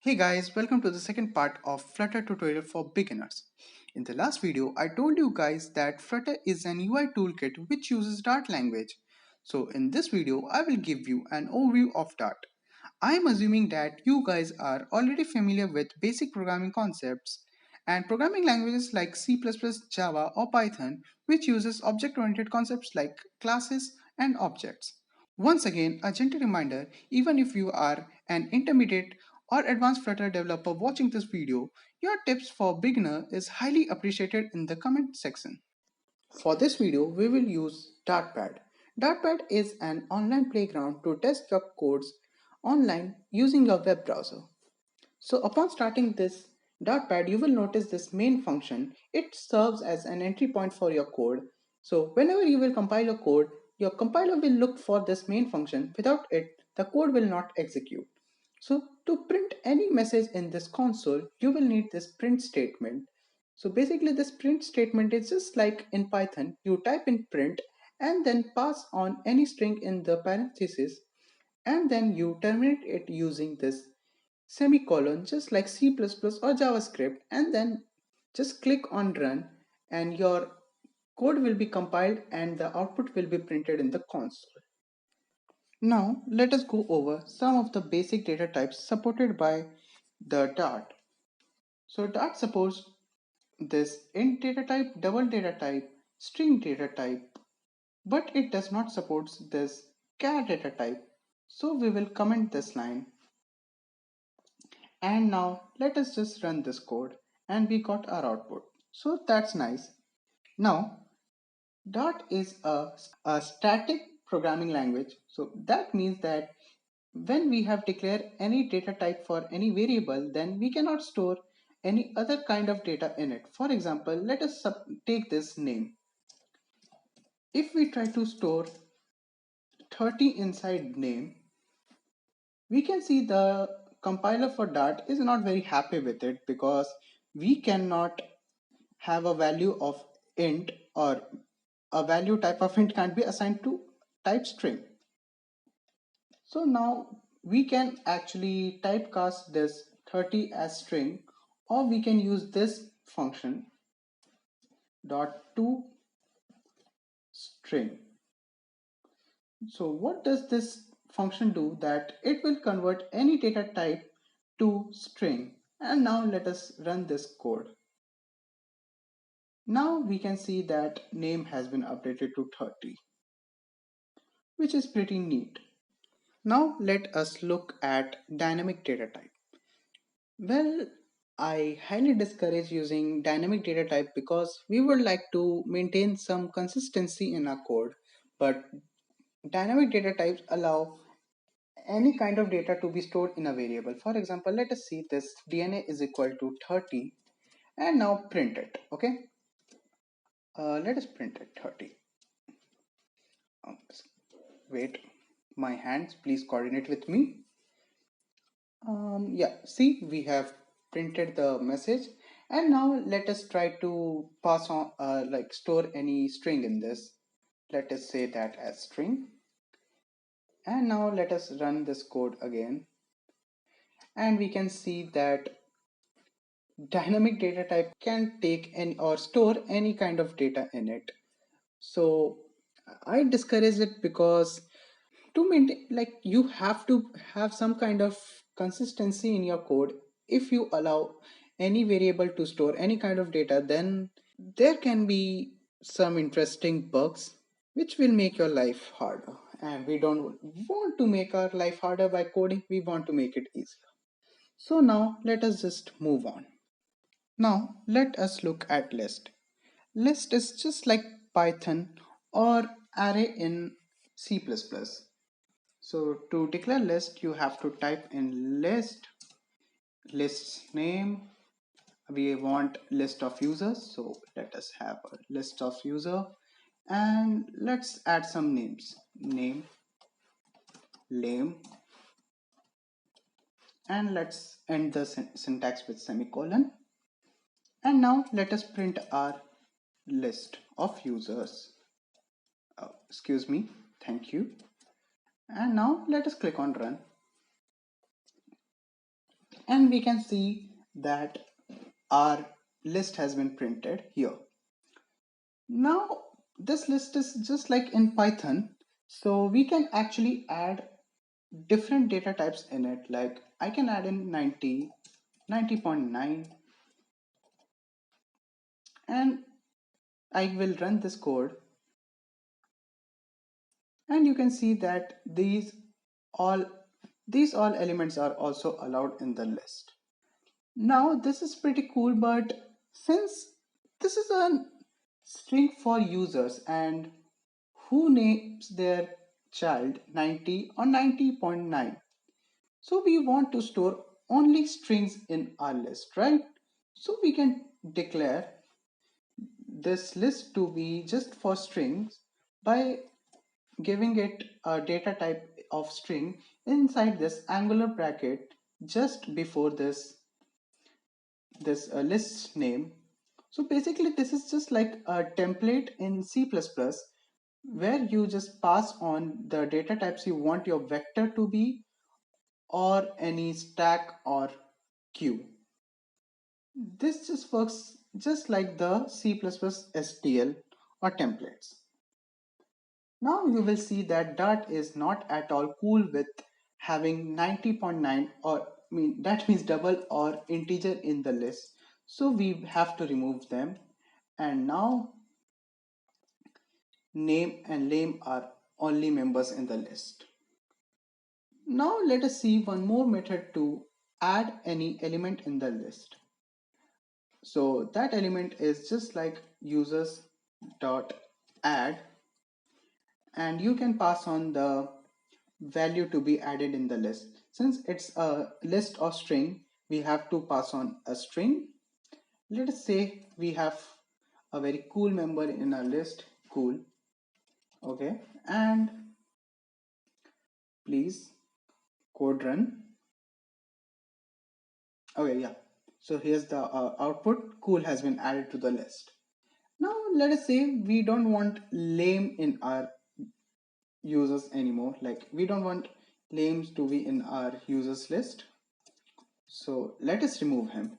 Hey guys, welcome to the second part of Flutter tutorial for beginners. In the last video, I told you guys that Flutter is an UI toolkit which uses Dart language. So in this video, I will give you an overview of Dart. I am assuming that you guys are already familiar with basic programming concepts and programming languages like C++, Java or Python which uses object-oriented concepts like classes and objects. Once again, a gentle reminder, even if you are an intermediate or advanced Flutter developer watching this video, your tips for beginner is highly appreciated in the comment section. For this video, we will use Dartpad. Dartpad is an online playground to test your codes online using your web browser. So upon starting this Dartpad, you will notice this main function. It serves as an entry point for your code. So whenever you will compile your compiler will look for this main function. Without it, the code will not execute. So to print any message in this console, you will need this print statement. So basically this print statement is just like in Python, you type in print and then pass on any string in the parenthesis and then you terminate it using this semicolon just like C++ or JavaScript and then just click on run and your code will be compiled and the output will be printed in the console. Now let us go over some of the basic data types supported by the Dart. So Dart supports this int data type, double data type, string data type, but it does not support this char data type. So we will comment this line. And now let us just run this code and we got our output. So that's nice. Now Dart is a static programming language. So that means that when we have declared any data type for any variable, then we cannot store any other kind of data in it. For example, let us take this name. If we try to store 30 inside name, we can see the compiler for Dart is not very happy with it because we cannot have a value of int or a value type of int can't be assigned to type string. So now we can actually typecast this 30 as string, or we can use this function dot to string. So what does this function do? That it will convert any data type to string. And now let us run this code. Now we can see that name has been updated to 30, which is pretty neat. Now let us look at dynamic data type. Well, I highly discourage using dynamic data type because we would like to maintain some consistency in our code, but dynamic data types allow any kind of data to be stored in a variable. For example, let us see this DNA is equal to 30 and now print it. Okay, let us print it 30. Wait, my hands, please coordinate with me. Yeah, see, we have printed the message and now let us try to pass on like store any string in this. Let us say that as string. And now let us run this code again. And we can see that dynamic data type can take any or store any kind of data in it. So I discourage it because to maintain, like, you have to have some kind of consistency in your code. If you allow any variable to store any kind of data, then there can be some interesting bugs which will make your life harder, and we don't want to make our life harder by coding. We want to make it easier. So now let us just move on. Now let us look at list. List is just like Python or array in C++. So to declare list, you have to type in list's name. We want list of users. So let us have a list of user and let's add some names. Name, lame, and let's end the syntax with semicolon. And now let us print our list of users. Excuse me, thank you. And now let us click on run. and we can see that our list has been printed here. Now this list is just like in Python, so we can actually add different data types in it. Like I can add in 90, 90.9, and I will run this code, and you can see that all these all elements are also allowed in the list. Now this is pretty cool, but since this is a string for users, and who names their child 90 or 90.9, so we want to store only strings in our list, right? So we can declare this list to be just for strings by giving it a data type of string inside this angular bracket just before this list name. So basically this is just like a template in C++ where you just pass on the data types you want your vector to be, or any stack or queue. This just works just like the C++ STL or templates. Now you will see that Dart is not at all cool with having 90.9, or that means double or integer in the list. So we have to remove them, and now name and lame are only members in the list. Now let us see one more method to add any element in the list. So that element is just like users dot add, and you can pass on the value to be added in the list. Since it's a list of string, we have to pass on a string. Let us say we have a very cool member in our list, cool. Okay, and please code run. Okay, yeah. So here's the output. Cool has been added to the list. Now let us say we don't want lame in our users anymore. Like we don't want lames to be in our users list. So let us remove him.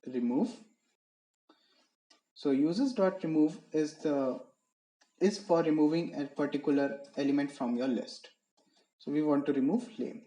Remove. So users.remove is for removing a particular element from your list. So we want to remove lame.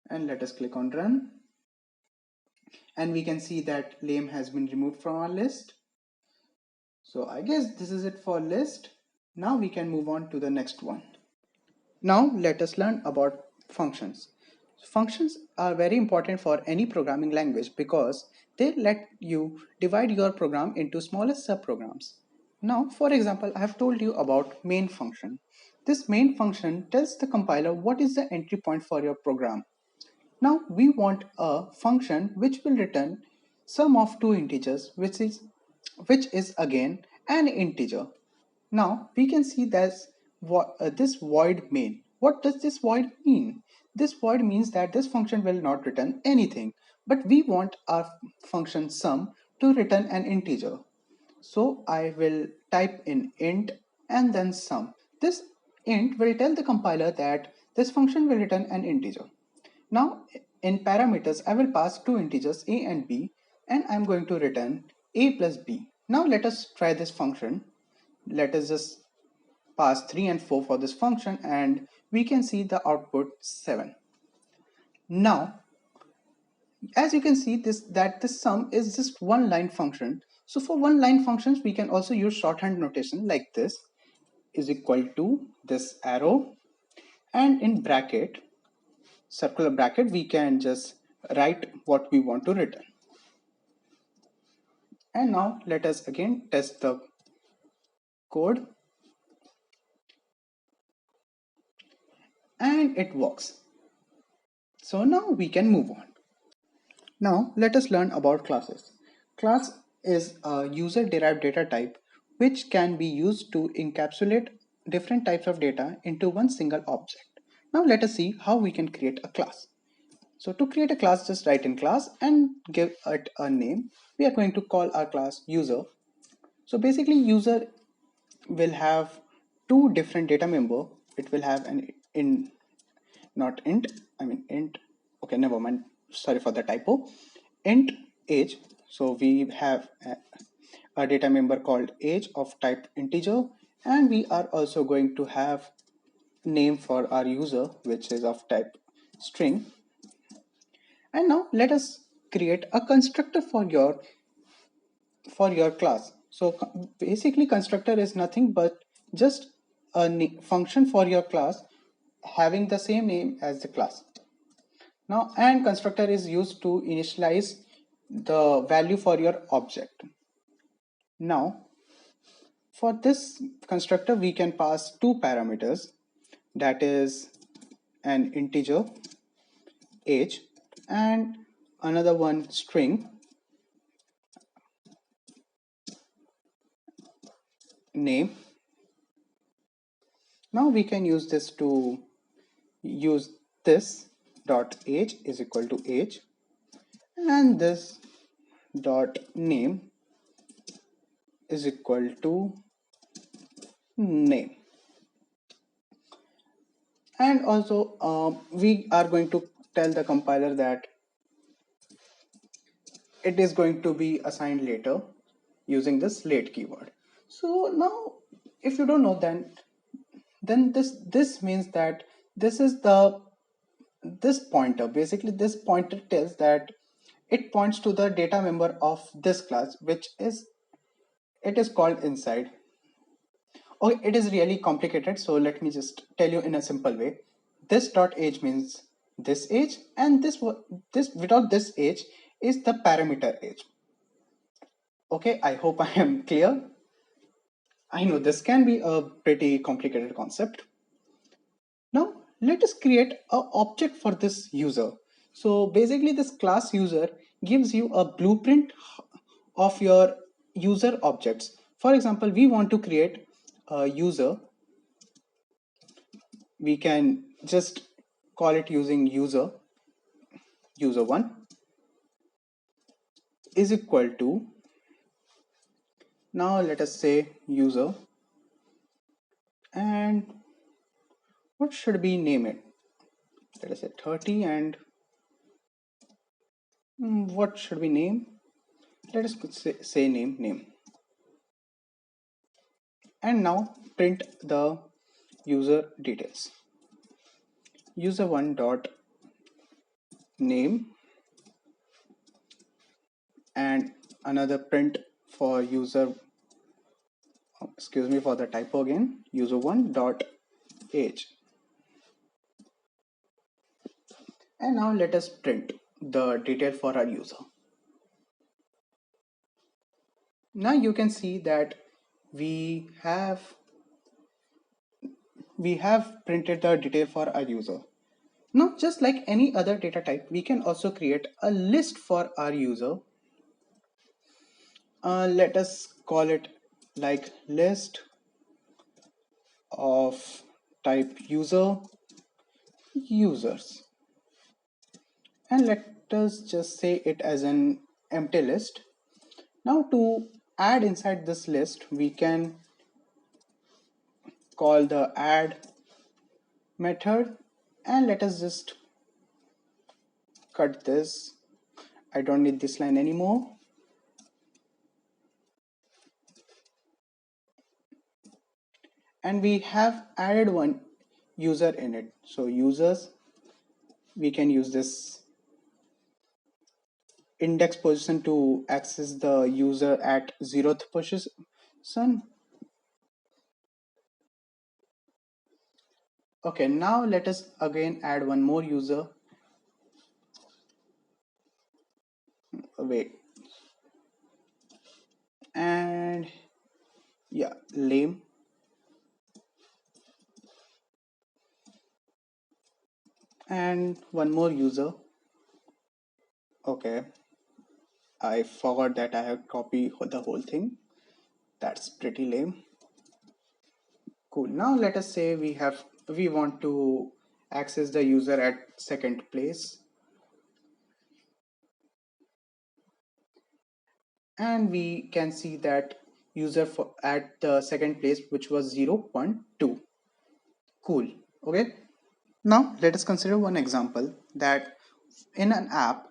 And let us click on run. And we can see that lame has been removed from our list. So I guess this is it for list. Now we can move on to the next one. Now let us learn about functions. Functions are very important for any programming language because they let you divide your program into smaller subprograms. Now, for example, I have told you about main function. This main function tells the compiler what is the entry point for your program. Now we want a function which will return sum of two integers, which is again an integer. Now we can see this void main. What does this void mean? This void means that this function will not return anything, but we want our function sum to return an integer. So I will type in int and then sum. This int will tell the compiler that this function will return an integer. Now in parameters, I will pass two integers a and b, and I'm going to return a plus b. Now let us try this function. Let us just pass 3 and 4 for this function, and we can see the output 7. Now as you can see this sum is just one line function. So for one line functions we can also use shorthand notation like this is equal to this arrow, and in bracket, circular bracket, we can just write what we want to return. And now let us again test the code, and it works. So now we can move on. Now let us learn about classes. Class is a user derived data type which can be used to encapsulate different types of data into one single object. Now let us see how we can create a class. So to create a class, just write in class and give it a name. We are going to call our class user. So basically user will have two different data member. It will have an in, not int, I mean int, Okay, never mind, sorry for the typo. Int age, so we have a data member called age of type integer, and we are also going to have name for our user which is of type string. And now let us create a constructor for your class. So basically constructor is nothing but just a function for your class having the same name as the class. Now, and constructor is used to initialize the value for your object. Now, for this constructor, we can pass two parameters, that is an integer age and another one string name. Now we can use this to use this dot age is equal to age and this dot name is equal to name. And also we are going to tell the compiler that it is going to be assigned later using this late keyword. So now if you don't know, then this means that this is this pointer, basically this pointer tells that it points to the data member of this class, which is it is called inside. Okay, it is really complicated, so let me just tell you in a simple way. This dot age means this age, and this without this age is the parameter age. Okay, I hope I am clear. I know this can be a pretty complicated concept. Now let us create an object for this user. So basically this class user gives you a blueprint of your user objects. For example, we want to create a user. We can just call it using user1 is equal to, now let us say user, and what should we name it? Let us say 30, and what should we name? Let us say name. And now print the user details. User1 dot name and another print for user, excuse me for the typo again, user1 dot age. And now let us print the detail for our user. Now you can see that we have printed the detail for our user. Now just like any other data type, we can also create a list for our user. Let us call it like list of type users, and let us just say it as an empty list. Now to add inside this list, we can call the add method, and let us just cut this. I don't need this line anymore. And we have added one user in it. So users, we can use this index position to access the user at 0th position. Okay, now let us again add one more user. Wait, and yeah, lame. And one more user. Okay, I forgot that I have copied the whole thing. That's pretty lame. Cool. Now let us say we want to access the user at second place, and we can see that user at the second place, which was 0.2. Cool. Okay. Now let us consider one example that in an app,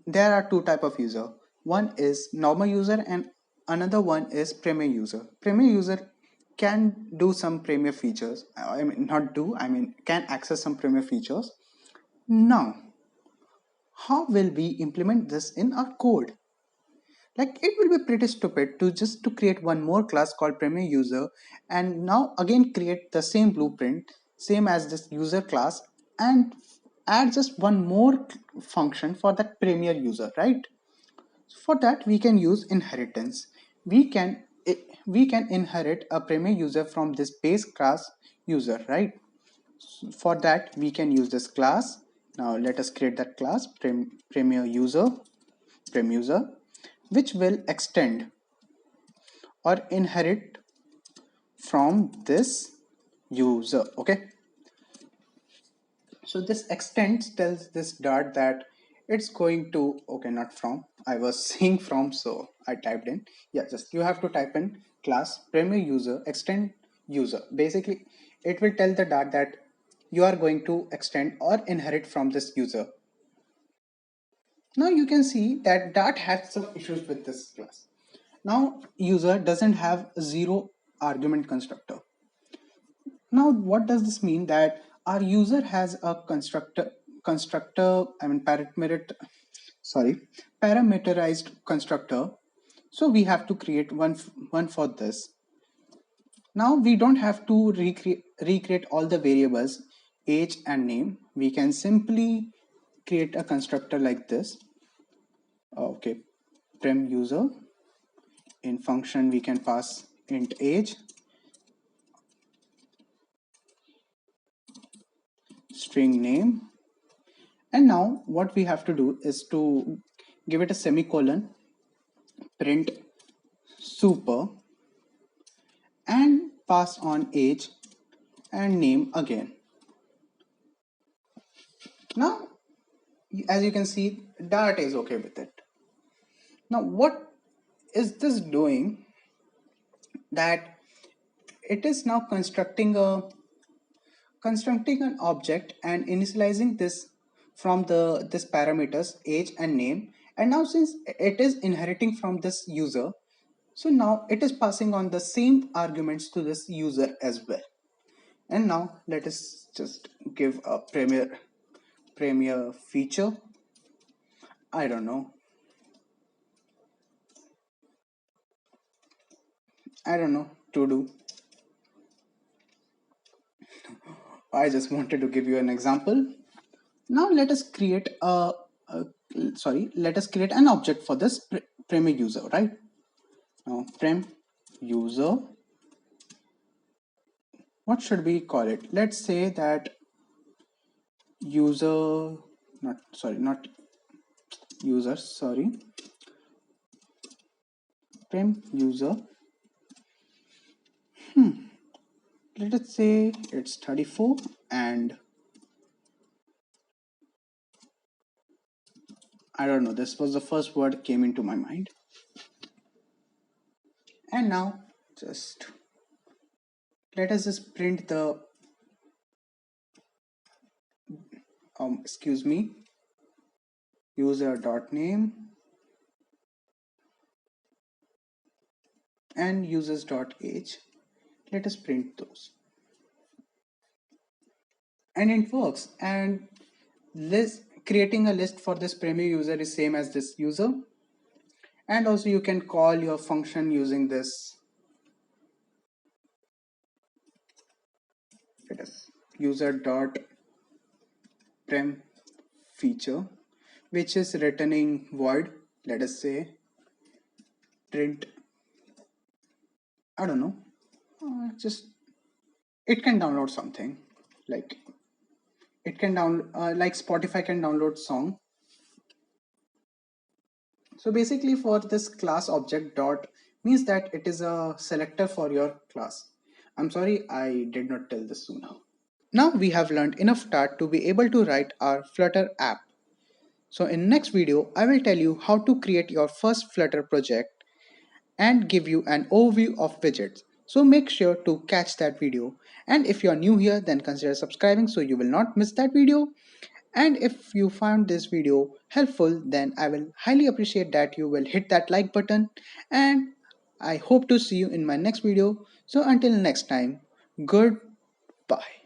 there are two type of user. One is normal user and another one is premier user. Premier user can do some premier features. I mean, not do, I mean, can access some premier features. Now, how will we implement this in our code? Like, it will be pretty stupid to just to create one more class called premier user and now again create the same blueprint, same as this user class, and add just one more function for that premier user, right? For that we can use inheritance. We can inherit a premier user from this base class user, right? For that we can use this class. Now let us create that class premier user, which will extend or inherit from this user. Okay, so this extends tells this dart that it's going to, okay, not from, I was saying from, so I typed in, yeah, just you have to type in class premier user extend user. Basically it will tell the dart that you are going to extend or inherit from this user. Now you can see that dart has some issues with this class. Now user doesn't have a zero argument constructor. Now, what does this mean? That our user has a constructor, I mean parameterized constructor. So we have to create one for this. Now we don't have to recreate all the variables, age and name. We can simply create a constructor like this. Okay, prem user. In function we can pass int age, string name, and now what we have to do is to give it a semicolon, print super, and pass on age and name again. Now as you can see, Dart is okay with it. Now what is this doing? That it is now constructing an object and initializing this from this parameters age and name, and now since it is inheriting from this user, so now it is passing on the same arguments to this user as well. And now let us just give a premier feature, I don't know, to do. I just wanted to give you an example. Now let us create let us create an object for this premier user, right? Now prem user, what should we call it? Let's say that user, not user, sorry, prem user. Let us say it's 34, and I don't know, this was the first word came into my mind. And now just let us just print the excuse me, user dot name and users dot age. Let us print those, and it works. And list, creating a list for this premier user is same as this user, and also you can call your function using this. It is user dot prem feature, which is returning void. Let us say print, I don't know, just it can download something, like it can download like Spotify can download song. So basically for this class object dot means that it is a selector for your class. I'm sorry I did not tell this sooner. Now we have learned enough Dart to be able to write our Flutter app. So in next video I will tell you how to create your first Flutter project and give you an overview of widgets. So make sure to catch that video, and if you are new here then consider subscribing so you will not miss that video. And if you found this video helpful, then I will highly appreciate that you will hit that like button. And I hope to see you in my next video. So until next time, goodbye.